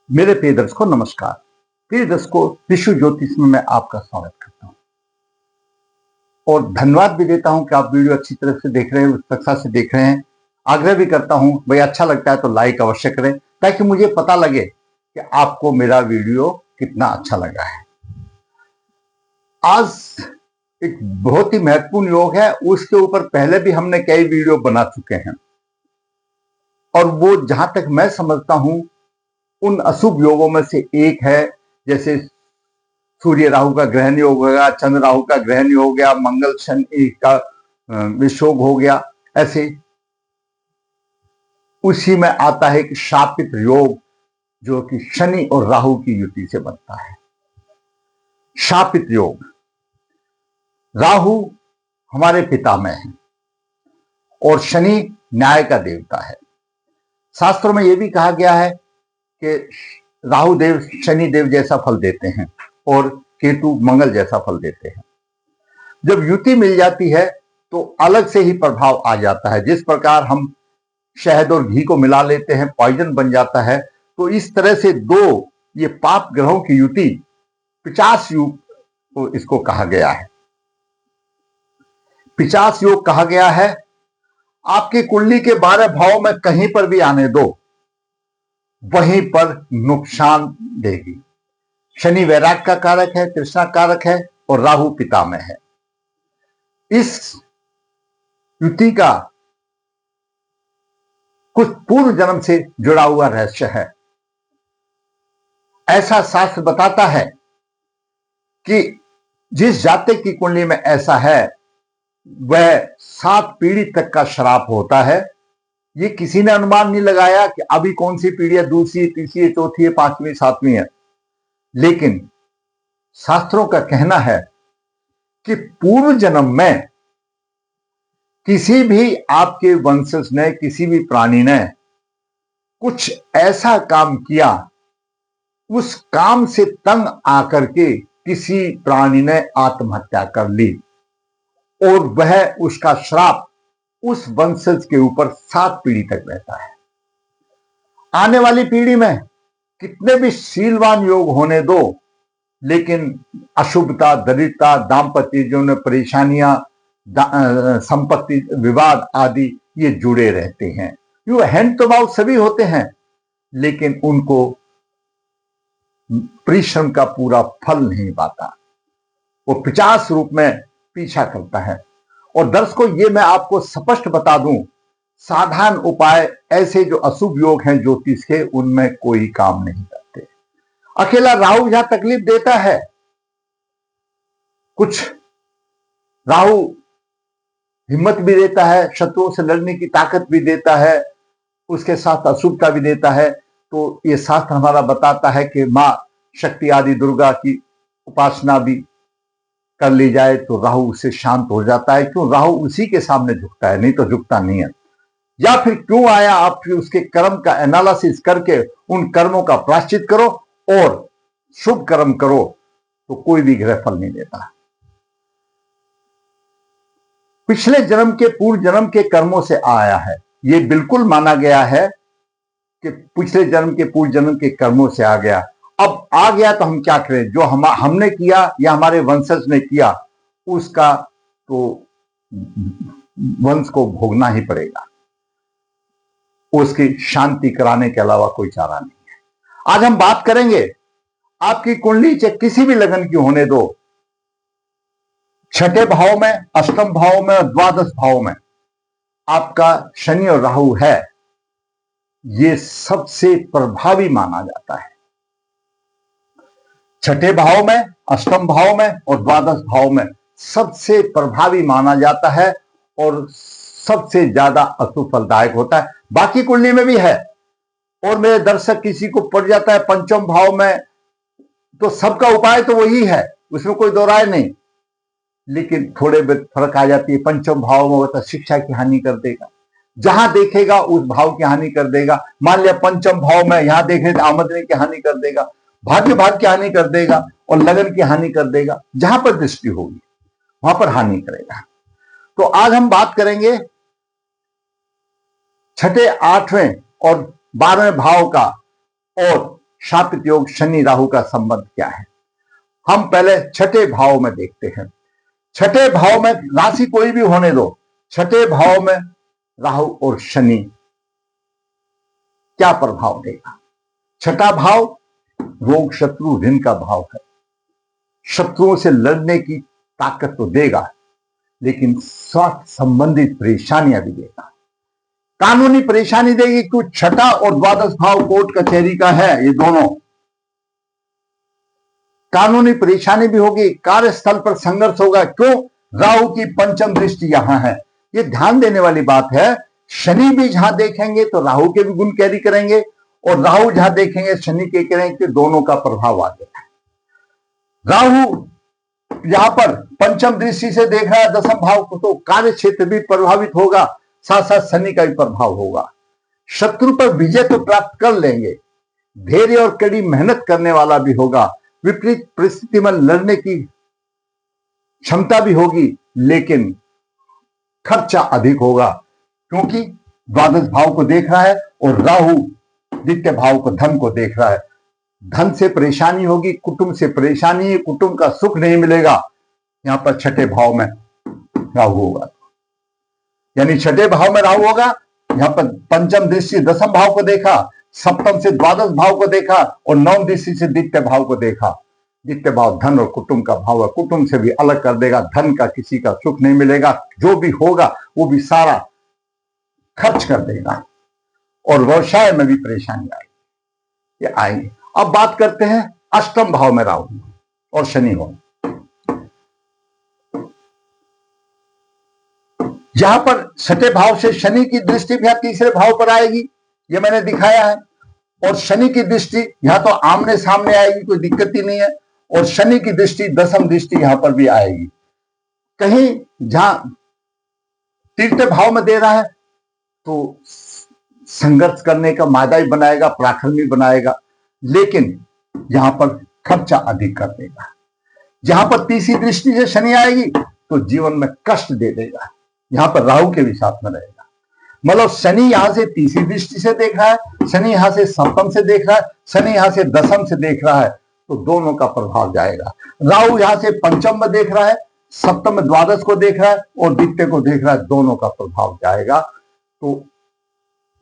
मेरे प्रिय दर्शकों नमस्कार। प्रिय दर्शकों, विश्व ज्योतिष में मैं आपका स्वागत करता हूं और धन्यवाद भी देता हूं कि आप वीडियो अच्छी तरह से देख रहे हैं, उत्सुकता से देख रहे हैं। आग्रह भी करता हूं भाई अच्छा लगता है तो लाइक अवश्य करें ताकि मुझे पता लगे कि आपको मेरा वीडियो कितना अच्छा लगा है। आज एक बहुत ही महत्वपूर्ण योग है, उसके ऊपर पहले भी हमने कई वीडियो बना चुके हैं और वो जहां तक मैं समझता हूं उन अशुभ योगों में से एक है। जैसे सूर्य राहु का ग्रहण योग हो गया, चंद्र राहु का ग्रहण योग हो गया, मंगल शनि का विषयोग हो गया। ऐसे उसी में आता है कि शापित योग जो कि शनि और राहु की युति से बनता है। शापित योग, राहु हमारे पिता में है और शनि न्याय का देवता है। शास्त्रों में यह भी कहा गया है कि राहु देव शनि देव जैसा फल देते हैं और केतु मंगल जैसा फल देते हैं। जब युति मिल जाती है तो अलग से ही प्रभाव आ जाता है। जिस प्रकार हम शहद और घी को मिला लेते हैं, पॉइजन बन जाता है, तो इस तरह से दो ये पाप ग्रहों की युति 50 योग को इसको कहा गया है। 50 योग कहा गया है। आपकी कुंडली के 12 भाव में कहीं पर भी आने दो, वहीं पर नुकसान देगी। शनि वैराग्य का कारक है, तृष्णा कारक है और राहु पिता में है। इस युति का कुछ पूर्व जन्म से जुड़ा हुआ रहस्य है। ऐसा शास्त्र बताता है कि जिस जातक की कुंडली में ऐसा है वह 7 पीढ़ी तक का श्राप होता है। ये किसी ने अनुमान नहीं लगाया कि अभी कौन सी पीढ़ी है, दूसरी, तीसरी, चौथी, पांचवी, सातवीं है, लेकिन शास्त्रों का कहना है कि पूर्व जन्म में किसी भी आपके वंशज ने, किसी भी प्राणी ने कुछ ऐसा काम किया, उस काम से तंग आकर के किसी प्राणी ने आत्महत्या कर ली और वह उसका श्राप उस वंशज के ऊपर 7 पीढ़ी तक रहता है। आने वाली पीढ़ी में कितने भी शीलवान योग होने दो, लेकिन अशुभता, दरिद्रता, दाम्पत्य जीवन में परेशानियां, संपत्ति विवाद आदि ये जुड़े रहते हैं। यो हैंड टू माउथ सभी होते हैं, लेकिन उनको परिश्रम का पूरा फल नहीं पाता। वो 50 रूप में पीछा करता है। और दर्शकों, ये मैं आपको स्पष्ट बता दूं, साधारण उपाय ऐसे जो अशुभ योग हैं ज्योतिष के, उनमें कोई काम नहीं करते। अकेला राहु जहां तकलीफ देता है, कुछ राहु हिम्मत भी देता है, शत्रुओं से लड़ने की ताकत भी देता है, उसके साथ अशुभता भी देता है। तो ये शास्त्र हमारा बताता है कि मां शक्ति आदि दुर्गा की उपासना भी कर ली जाए तो राहु उससे शांत हो जाता है। क्यों? राहु उसी के सामने झुकता है, नहीं तो झुकता नहीं है। या फिर क्यों आया, आप फिर उसके कर्म का एनालिसिस करके उन कर्मों का प्रायश्चित करो और शुभ कर्म करो, तो कोई भी ग्रह फल नहीं देता। पिछले जन्म के पूर्व जन्म के कर्मों से आया है, ये बिल्कुल माना गया है कि पिछले जन्म के पूर्व जन्म के कर्मों से आ गया। अब आ गया तो हम क्या करें? जो हमने किया या हमारे वंशज ने किया, उसका तो वंश को भोगना ही पड़ेगा। उसकी शांति कराने के अलावा कोई चारा नहीं है। आज हम बात करेंगे, आपकी कुंडली चाहे किसी भी लगन की होने दो, छठे भाव में, अष्टम भाव में और द्वादश भाव में आपका शनि और राहु है, ये सबसे प्रभावी माना जाता है। छठे भाव में, अष्टम भाव में और द्वादश भाव में सबसे प्रभावी माना जाता है और सबसे ज्यादा अशुभ फलदायक होता है। बाकी कुंडली में भी है। और मेरे दर्शक किसी को पड़ जाता है पंचम भाव में, तो सबका उपाय तो वही है, उसमें कोई दो राय नहीं, लेकिन थोड़े फर्क आ जाती है। पंचम भाव में होता शिक्षा की हानि कर देगा, जहां देखेगा उस भाव की हानि कर देगा। मान लिया पंचम भाव में यहां देखे तो आमदनी की हानि कर देगा, भाग्य भाग की हानि कर देगा और लगन की हानि कर देगा। जहां पर दृष्टि होगी वहां पर हानि करेगा। तो आज हम बात करेंगे छठे, 8वें और 12वें भाव का और शापित योग शनि राहु का संबंध क्या है। हम पहले छठे भाव में देखते हैं। छठे भाव में राशि कोई भी होने दो, छठे भाव में राहु और शनि क्या प्रभाव देगा। छठा भाव रोग शत्रु ऋण का भाव है। शत्रुओं से लड़ने की ताकत तो देगा, लेकिन स्वास्थ्य संबंधित परेशानियां भी देगा, कानूनी परेशानी देगी। क्यों? छठा और द्वादश भाव कोर्ट कचहरी का है, ये दोनों कानूनी परेशानी भी होगी, कार्यस्थल पर संघर्ष होगा। क्यों? राहु की पंचम दृष्टि यहां है। ये ध्यान देने वाली बात है। शनि भी जहां देखेंगे तो राहु के भी गुण कैरी करेंगे, और राहु जहां देखेंगे शनि के करेंगे, दोनों का प्रभाव आ गया। राहु यहां पर पंचम दृष्टि से देख रहा है दसम भाव को, तो कार्य क्षेत्र भी प्रभावित होगा, साथ साथ शनि का भी प्रभाव होगा। शत्रु पर विजय तो प्राप्त कर लेंगे, धैर्य और कड़ी मेहनत करने वाला भी होगा, विपरीत परिस्थिति में लड़ने की क्षमता भी होगी, लेकिन खर्चा अधिक होगा, क्योंकि द्वादश भाव को देख रहा है और राहु द्वितीय भाव को धन को देख रहा है। धन से परेशानी होगी, कुटुंब से परेशानी है, कुटुंब का सुख नहीं मिलेगा। यहां पर छठे भाव में राहु होगा, यानी छठे भाव में राहु होगा। यहां पर पंचम दृष्टि दसम भाव को देखा, सप्तम से द्वादश भाव को देखा, और नवम दृष्टि से द्वितीय भाव को देखा। द्वितीय भाव धन और कुटुंब का भाव है, कुटुंब से भी अलग कर देगा, धन का किसी का सुख नहीं मिलेगा, जो भी होगा वो भी सारा खर्च कर देगा, और व्यवसाय में भी परेशानी आएगी, ये आएंगे। अब बात करते हैं अष्टम भाव में राहु और शनि हो। यहां पर छठे भाव से शनि की दृष्टि भी तीसरे भाव पर आएगी, ये मैंने दिखाया है, और शनि की दृष्टि यहां तो आमने सामने आएगी, कोई दिक्कत ही नहीं है, और शनि की दृष्टि दसम दृष्टि यहां पर भी आएगी। कहीं जहां तीसरे भाव में दे रहा है तो संघर्ष करने का मादा ही बनाएगा, पराक्रमी बनाएगा, लेकिन यहां पर खर्चा अधिक कर देगा। जहां पर तीसरी दृष्टि से शनि आएगी तो जीवन में कष्ट दे देगा, यहां पर राहु के भी साथ में रहेगा। मतलब शनि यहां से तीसरी दृष्टि से देख रहा है, शनि यहां से सप्तम से देख रहा है, शनि यहां से दसम से देख रहा है, तो दोनों का प्रभाव जाएगा। राहु यहां से पंचम में देख रहा है, सप्तम में द्वादश को देख रहा है, और द्वितीय को देख रहा है, दोनों का प्रभाव जाएगा। तो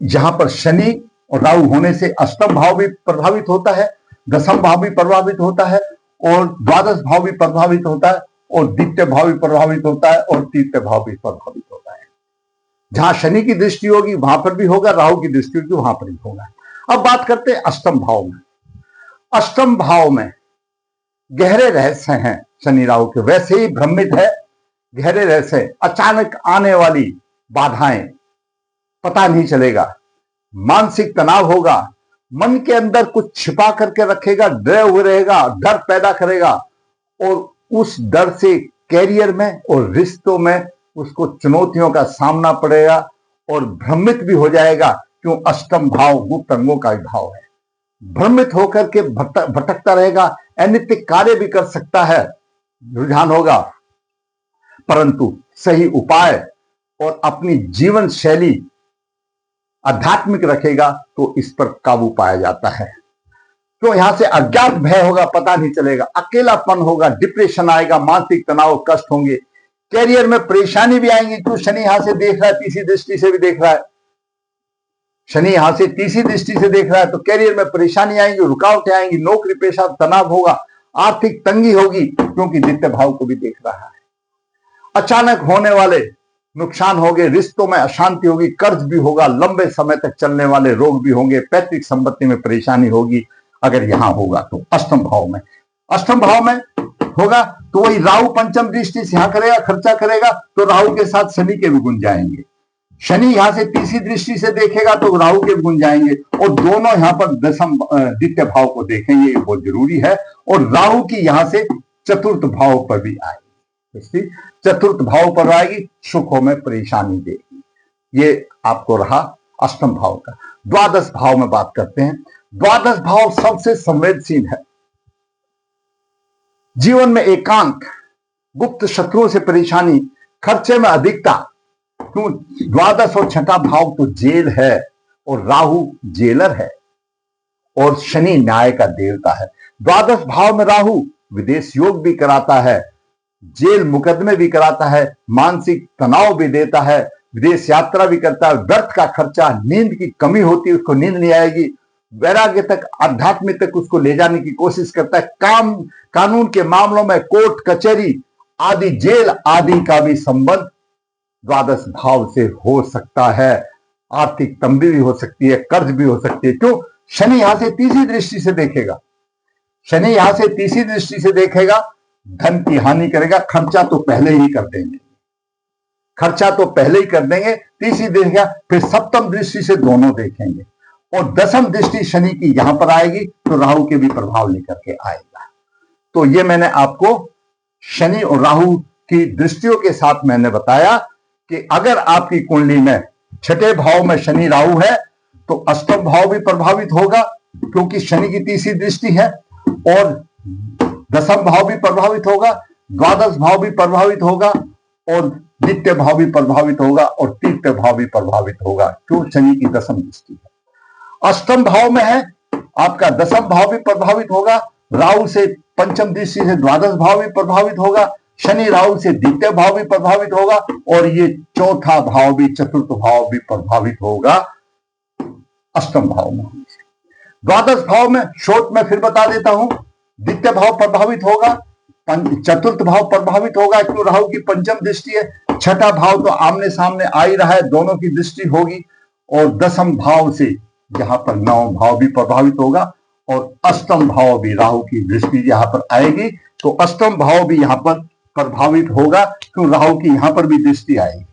जहां पर शनि और राहु होने से अष्टम भाव भी प्रभावित होता है, दसम भाव भी प्रभावित होता है, और द्वादश भाव भी प्रभावित होता है, और द्वितीय भाव भी प्रभावित होता है, और तृतीय भाव भी प्रभावित होता है। जहां शनि की दृष्टि होगी वहां पर भी होगा, राहु की दृष्टि होगी वहां पर भी होगा। अब बात करते हैं अष्टम भाव में। अष्टम भाव में गहरे रहस्य हैं शनि राहु के, वैसे ही भ्रमित है, गहरे रहस्य, अचानक आने वाली बाधाएं, पता नहीं चलेगा, मानसिक तनाव होगा, मन के अंदर कुछ छिपा करके रखेगा, डरे हुए रहेगा, डर पैदा करेगा, और उस डर से कैरियर में और रिश्तों में उसको चुनौतियों का सामना पड़ेगा, और भ्रमित भी हो जाएगा। क्यों? अष्टम भाव गुप्त अंगों का भाव है, भ्रमित होकर के भटकता रहेगा, अनैतिक कार्य भी कर सकता है, रुझान होगा, परंतु सही उपाय और अपनी जीवन शैली आध्यात्मिक रखेगा तो इस पर काबू पाया जाता है। तो यहां से अज्ञात भय होगा, पता नहीं चलेगा, अकेलापन होगा, डिप्रेशन आएगा, मानसिक तनाव, कष्ट होंगे, कैरियर में परेशानी भी आएंगी। क्यों? शनि यहां से देख रहा है, तीसरी दृष्टि से भी देख रहा है, शनि यहां से तीसरी दृष्टि से देख रहा है, तो कैरियर में परेशानी आएंगी, रुकावटें आएंगी, नौकरी पेशा तनाव होगा, आर्थिक तंगी होगी, क्योंकि द्वितीय भाव को भी देख रहा है। अचानक होने वाले नुकसान होंगे, रिश्तों में अशांति होगी, कर्ज भी होगा, लंबे समय तक चलने वाले रोग भी होंगे, पैतृक संपत्ति में परेशानी होगी। अगर यहां होगा तो अष्टम भाव में, अष्टम भाव में होगा तो वही राहु पंचम दृष्टि से यहां करेगा, खर्चा करेगा, तो राहु के साथ शनि के भी गुण जाएंगे। शनि यहां से तीसरी दृष्टि से देखेगा तो राहु के भी गुण जाएंगे, और दोनों यहां पर दसम द्वितीय भाव को देखेंगे, ये बहुत जरूरी है। और राहु की यहां से चतुर्थ भाव पर भी आएगी, चतुर्थ भाव पर आएगी, सुखों में परेशानी देगी। ये आपको रहा अष्टम भाव का। द्वादश भाव में बात करते हैं। द्वादश भाव सबसे संवेदनशील है, जीवन में एकांत, गुप्त शत्रुओं से परेशानी, खर्चे में अधिकता। क्यों? द्वादश और छठा भाव तो जेल है, और राहु जेलर है, और शनि न्याय का देवता है। द्वादश भाव में राहु विदेश योग भी कराता है, जेल मुकदमे भी कराता है, मानसिक तनाव भी देता है, विदेश यात्रा भी करता है, व्यर्थ का खर्चा, नींद की कमी होती है, उसको नींद नहीं आएगी, वैराग्य तक, आध्यात्म तक उसको ले जाने की कोशिश करता है। काम कानून के मामलों में कोर्ट कचहरी आदि, जेल आदि का भी संबंध द्वादश भाव से हो सकता है। आर्थिक तंगी भी हो सकती है, कर्ज भी हो सकती है। क्यों? शनि यहां से तीसरी दृष्टि से देखेगा, शनि यहां से तीसरी दृष्टि से देखेगा, धन की हानि करेगा। खर्चा तो पहले ही कर देंगे, खर्चा तो पहले ही कर देंगे, तीसरी देखेगा, फिर सप्तम दृष्टि से दोनों देखेंगे, और दसम दृष्टि शनि की यहां पर आएगी तो राहु के भी प्रभाव लेकर के आएगा। तो ये मैंने आपको शनि और राहु की दृष्टियों के साथ मैंने बताया कि अगर आपकी कुंडली में छठे भाव में शनि राहु है तो अष्टम भाव भी प्रभावित होगा, क्योंकि शनि की तीसरी दृष्टि है, और दसम भाव भी प्रभावित होगा, द्वादश भाव भी प्रभावित होगा, और द्वितीय भाव भी प्रभावित होगा, और तृतीय भाव भी प्रभावित होगा। क्यों? शनि की दसम दृष्टि है। अष्टम भाव में है आपका, दसम भाव भी प्रभावित होगा, राहु से पंचम दृष्टि से द्वादश भाव भी प्रभावित होगा, शनि राहु से द्वितीय भाव भी प्रभावित होगा, और ये चौथा भाव भी, चतुर्थ भाव भी प्रभावित होगा अष्टम भाव में। द्वादश भाव में शॉर्ट में फिर बता देता हूं, द्वितीय भाव प्रभावित होगा, चतुर्थ भाव प्रभावित होगा, क्यों? राहु की पंचम दृष्टि है। छठा भाव तो आमने सामने आ ही रहा है, दोनों की दृष्टि होगी, और दसम भाव से यहां पर नवम भाव भी प्रभावित होगा, और अष्टम भाव भी राहु की दृष्टि यहां पर आएगी तो अष्टम भाव भी यहां पर प्रभावित होगा, क्यों? राहु की यहां पर भी दृष्टि आएगी,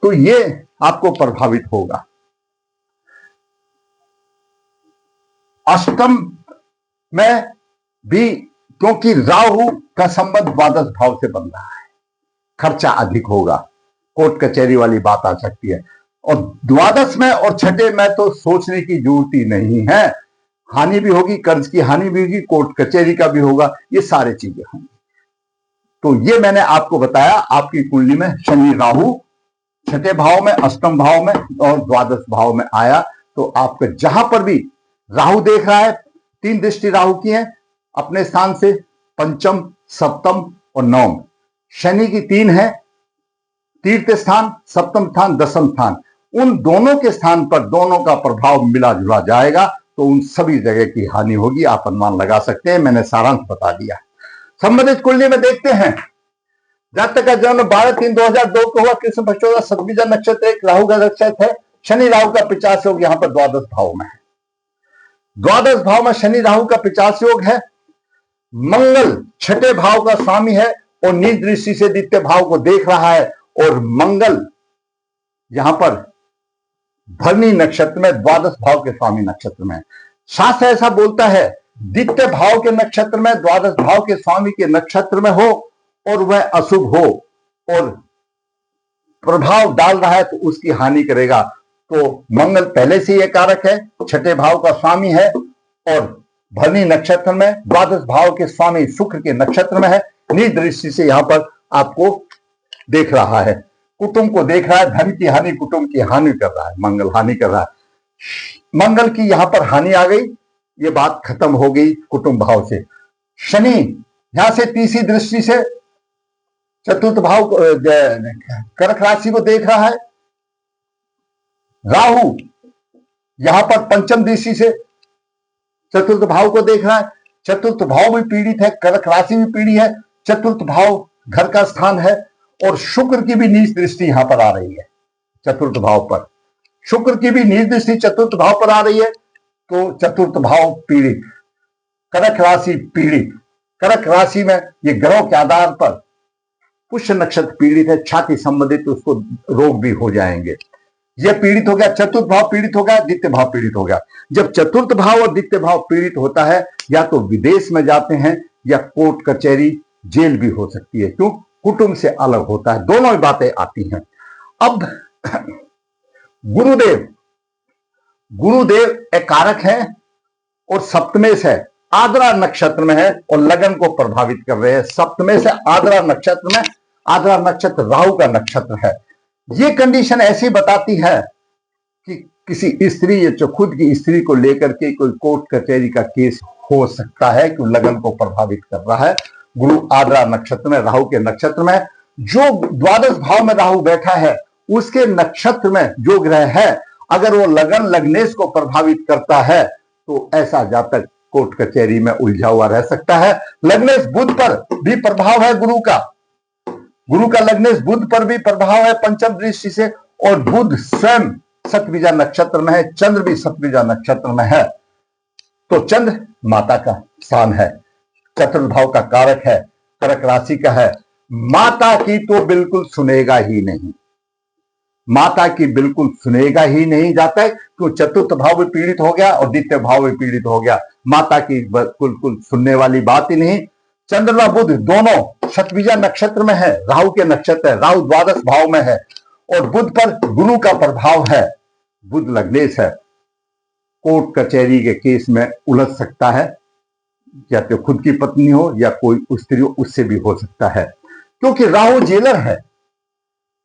तो ये आपको प्रभावित होगा। अष्टम में भी, क्योंकि राहु का संबंध द्वादश भाव से बन रहा है, खर्चा अधिक होगा, कोर्ट कचहरी वाली बात आ सकती है, और द्वादश में और छठे में तो सोचने की जरूरत ही नहीं है, हानि भी होगी, कर्ज की हानि भी होगी, कोर्ट कचहरी का भी होगा, ये सारी चीजें होंगी। तो ये मैंने आपको बताया, आपकी कुंडली में शनि राहु छठे भाव में, अष्टम भाव में और द्वादश भाव में आया, तो आपके जहां पर भी राहु देख रहा है, तीन दृष्टि राहु की है अपने स्थान से, पंचम, सप्तम और नवम। शनि की तीन है, तीर्थ स्थान, सप्तम स्थान, दसम स्थान, उन दोनों के स्थान पर दोनों का प्रभाव मिला जुला जाएगा, तो उन सभी जगह की हानि होगी, आप अनुमान लगा सकते हैं। मैंने सारांश बता दिया। संबंधित कुंडली में देखते हैं, जातक का जन्म 12/3/2002 को हुआ, कृष्ण पक्ष का सतबीजा नक्षत्र, एक राहु का नक्षत्र है, शनि राहु का 50 योग यहां पर द्वादश भाव में है। द्वादश भाव में शनि राहु का 50 योग है। मंगल छठे भाव का स्वामी है और नीच दृष्टि से द्वितीय भाव को देख रहा है, और मंगल यहां पर भरणी नक्षत्र में, द्वादश भाव के स्वामी नक्षत्र में। शास्त्र ऐसा बोलता है, द्वितीय भाव के नक्षत्र में, द्वादश भाव के स्वामी के नक्षत्र में हो और वह अशुभ हो और प्रभाव डाल रहा है तो उसकी हानि करेगा। तो मंगल पहले से यह कारक है, छठे भाव का स्वामी है और भरणी नक्षत्र में, द्वादश भाव के स्वामी शुक्र के नक्षत्र में है, नीच दृष्टि से यहां पर आपको देख रहा है, कुटुंब को देख रहा है, धन की हानि, कुटुंब की हानि कर रहा है, मंगल हानि कर रहा है। मंगल की यहां पर हानि आ गई, ये बात खत्म हो गई कुटुंब भाव से। शनि यहां से तीसरी दृष्टि से चतुर्थ भाव कर्क राशि को देख रहा है। राहु यहां पर पंचम दृष्टि से चतुर्थ भाव को देख रहा है। चतुर्थ भाव भी पीड़ित है, कर्क राशि भी पीड़ित है, चतुर्थ भाव घर का स्थान है, और शुक्र की भी नीच दृष्टि यहां पर आ रही है चतुर्थ भाव पर। शुक्र की भी नीच दृष्टि चतुर्थ भाव पर आ रही है, तो चतुर्थ भाव पीड़ित, कर्क राशि पीड़ित। कर्क राशि में ये ग्रहों के आधार पर पुष्य नक्षत्र पीड़ित है, छाती संबंधित उसको रोग भी हो जाएंगे। यह पीड़ित हो गया, चतुर्थ भाव पीड़ित हो गया, द्वितीय भाव पीड़ित हो गया। जब चतुर्थ भाव और द्वितीय भाव पीड़ित होता है, या तो विदेश में जाते हैं या कोर्ट कचहरी जेल भी हो सकती है। क्यों? कुटुंब से अलग होता है, दोनों ही बातें आती हैं। अब गुरुदेव एक कारक है और सप्तमेश है, आद्रा नक्षत्र में है और लगन को प्रभावित कर रहे हैं। सप्तमेश है आद्रा नक्षत्र में, आद्रा नक्षत्र राहु का नक्षत्र है। ये कंडीशन ऐसी बताती है कि किसी स्त्री या जो खुद की स्त्री को लेकर के कोई कोर्ट कचहरी का केस हो सकता है कि लगन को प्रभावित कर रहा है। गुरु आद्रा नक्षत्र में, राहु के नक्षत्र में, जो द्वादश भाव में राहु बैठा है उसके नक्षत्र में जो ग्रह है, अगर वो लगन लग्नेश को प्रभावित करता है तो ऐसा जातक कोर्ट कचहरी में उलझा हुआ रह सकता है। लग्नेश बुध पर भी प्रभाव है गुरु का लग्नेश बुध पर भी प्रभाव है पंचम दृष्टि से, और बुध स्वयं सतबीजा नक्षत्र में है, चंद्र भी सतबीजा नक्षत्र में है। तो चंद्र माता का स्थान है, चतुर्थ भाव का कारक है, कर्क राशि का है। माता की तो बिल्कुल सुनेगा ही नहीं, माता की बिल्कुल सुनेगा ही नहीं जाता है, तो चतुर्थ भाव भी पीड़ित हो गया और द्वितीय भाव भी पीड़ित हो गया। माता की बिल्कुल सुनने वाली बात ही नहीं। चंद्रमा बुध दोनों शतबीजा नक्षत्र में है, राहु के नक्षत्र है, राहु द्वादश भाव में है और बुध पर गुरु का प्रभाव है। बुध लग्नेश है, कोर्ट कचहरी के केस में उलझ सकता है, या तो खुद की पत्नी हो या कोई स्त्री हो, उससे भी हो सकता है, क्योंकि राहु जेलर है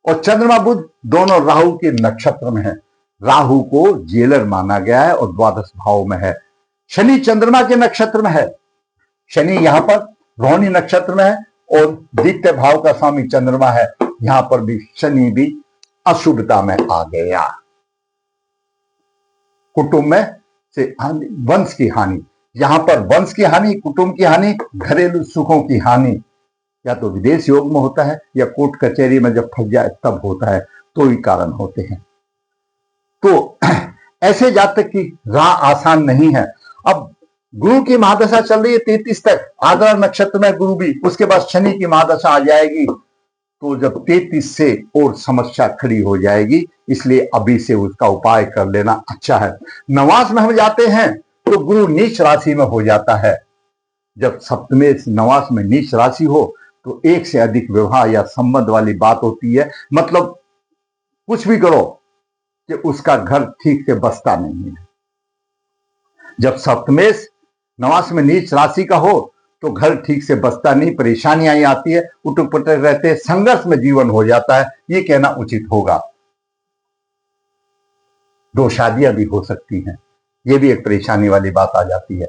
और चंद्रमा बुध दोनों राहु के नक्षत्र में है। राहु को जेलर माना गया है और द्वादश भाव में है। शनि चंद्रमा के नक्षत्र में है, शनि यहां पर रोहिणी नक्षत्र में है और द्वितीय भाव का स्वामी चंद्रमा है, यहां पर भी शनि भी अशुभता में आ गया। कुटुंब में से वंश की हानि, यहां पर वंश की हानि, कुटुंब की हानि, घरेलू सुखों की हानि, या तो विदेश योग में होता है या कोर्ट कचहरी में जब फंस जाए तब होता है, तो ही कारण होते हैं। तो ऐसे जातक की राह आसान नहीं है। अब गुरु की महादशा चल रही है 33 तक, आद्रा नक्षत्र में गुरु भी, उसके बाद शनि की महादशा आ जाएगी, तो जब 33 से और समस्या खड़ी हो जाएगी, इसलिए अभी से उसका उपाय कर लेना अच्छा है। नवास में हम जाते हैं तो गुरु नीच राशि में हो जाता है। जब सप्तमे नवास में नीच राशि हो तो एक से अधिक विवाह या संबंध वाली बात होती है, मतलब कुछ भी करो कि उसका घर ठीक से बसता नहीं है। जब सप्तमेश नवास में नीच राशि का हो तो घर ठीक से बसता नहीं, परेशानियां आती है, उठक पटक रहते हैं, संघर्ष में जीवन हो जाता है, ये कहना उचित होगा। दो शादियां भी हो सकती हैं, ये भी एक परेशानी वाली बात आ जाती है।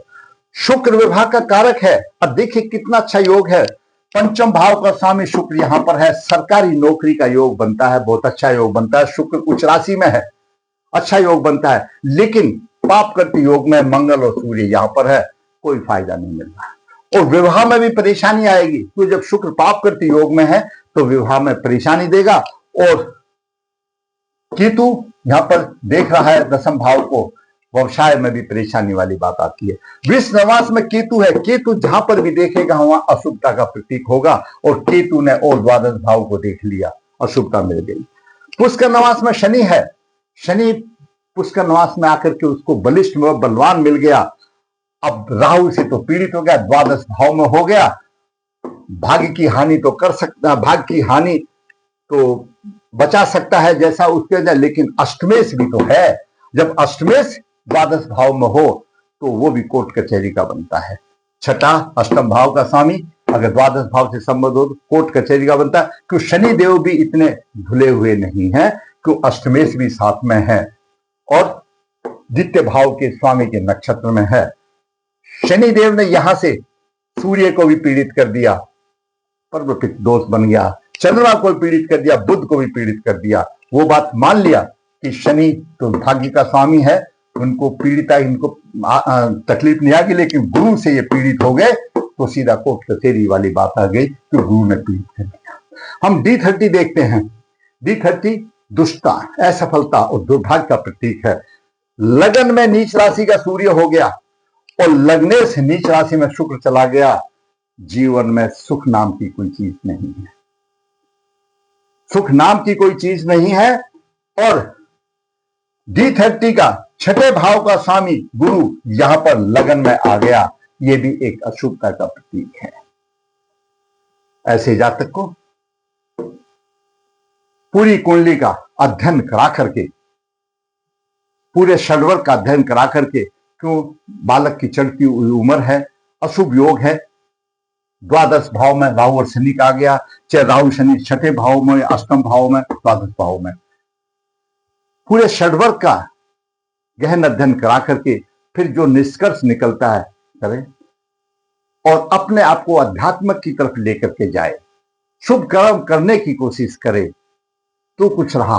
शुक्र विवाह का कारक है। अब देखिए कितना अच्छा योग है, पंचम भाव का स्वामी शुक्र यहां पर है, सरकारी नौकरी का योग बनता है, बहुत अच्छा योग बनता है। शुक्र उच्च राशि में है, अच्छा योग बनता है, लेकिन पाप करते योग में मंगल और सूर्य यहां पर है, कोई फायदा नहीं मिल रहा। और विवाह में भी परेशानी आएगी, तो जब शुक्र पाप करते योग में है तो विवाह में परेशानी देगा। और केतु यहां पर देख रहा है दसम भाव को, व्यवसाय में भी परेशानी वाली बात आती है। वृष नवास में केतु है, केतु जहां पर भी देखेगा वहां अशुभता का प्रतीक होगा, और केतु ने और द्वादश भाव को देख लिया, अशुभता मिल गई। पुष्कर नवास में शनि है, शनि पुष्कर नवास में आकर के उसको बलिष्ठ व बलवान मिल गया। अब राहु से तो पीड़ित हो गया, द्वादश भाव में हो गया, भाग्य की हानि तो कर सकता, भाग्य की हानि तो बचा सकता है जैसा उसके अंदर, लेकिन अष्टमेश भी तो है। जब अष्टमेश द्वादश भाव में हो तो वो भी कोर्ट कचहरी का बनता है। छठा अष्टम भाव का स्वामी अगर द्वादश भाव से संबंध हो तो कोर्ट कचहरी का बनता है, क्योंकि शनि देव भी इतने धुले हुए नहीं है, क्योंकि अष्टमेश भी साथ में है और द्वितीय भाव के स्वामी के नक्षत्र में है। शनि देव ने यहां से सूर्य को भी पीड़ित कर दिया, पर्वपित दोष बन गया, चंद्रमा को भी पीड़ित कर दिया, बुध को भी पीड़ित कर दिया। वो बात मान लिया कि शनि तो भाग्य का स्वामी है, उनको पीड़िता, इनको तकलीफ नहीं आएगी, लेकिन गुरु से ये पीड़ित हो गए तो सीधा कोर्ट कचहरी वाली बात आ गई कि गुरु ने पीड़ित कर दिया। हम D30 देखते हैं, D30 दुष्टता, असफलता और दुर्भाग्य का प्रतीक है। लगन में नीच राशि का सूर्य हो गया और लगने से नीच राशि में शुक्र चला गया, जीवन में सुख नाम की कोई चीज नहीं है, सुख नाम की कोई चीज नहीं है। और D30 का छठे भाव का स्वामी गुरु यहां पर लगन में आ गया, यह भी एक अशुभता का प्रतीक है। ऐसे जातक को पूरी कुंडली का अध्ययन करा करके, पूरे षडवर्ग का अध्ययन करा करके, क्यों बालक की चढ़ती हुई उम्र है, अशुभ योग है, द्वादश भाव में राहु और शनि का आ गया, चाहे राहु शनि छठे भाव में, अष्टम भाव में, द्वादश भाव में, पूरे षडवर्ग का गहन अध्ययन करा करके फिर जो निष्कर्ष निकलता है करें और अपने आप को अध्यात्म की तरफ लेकर के जाए, शुभ कर्म करने की कोशिश करे तो कुछ राह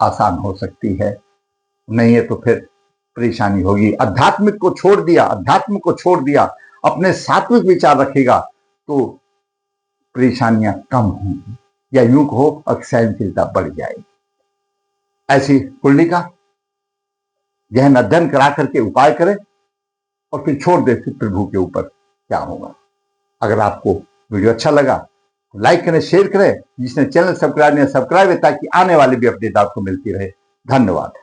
आसान हो सकती है, नहीं है तो फिर परेशानी होगी। अध्यात्म को छोड़ दिया, अपने सात्विक विचार रखेगा तो परेशानियां कम होंगी या यूं कहो सहनशीलता बढ़ जाएगी। ऐसी कुंडली का गहन अध्ययन करा करके उपाय करें और फिर छोड़ दे फिर प्रभु के ऊपर क्या होगा। अगर आपको वीडियो अच्छा लगा तो लाइक करें, शेयर करें, जिसने चैनल सब्सक्राइब नहीं सब्सक्राइब है ताकि आने वाली भी अपडेट आपको मिलती रहे। धन्यवाद।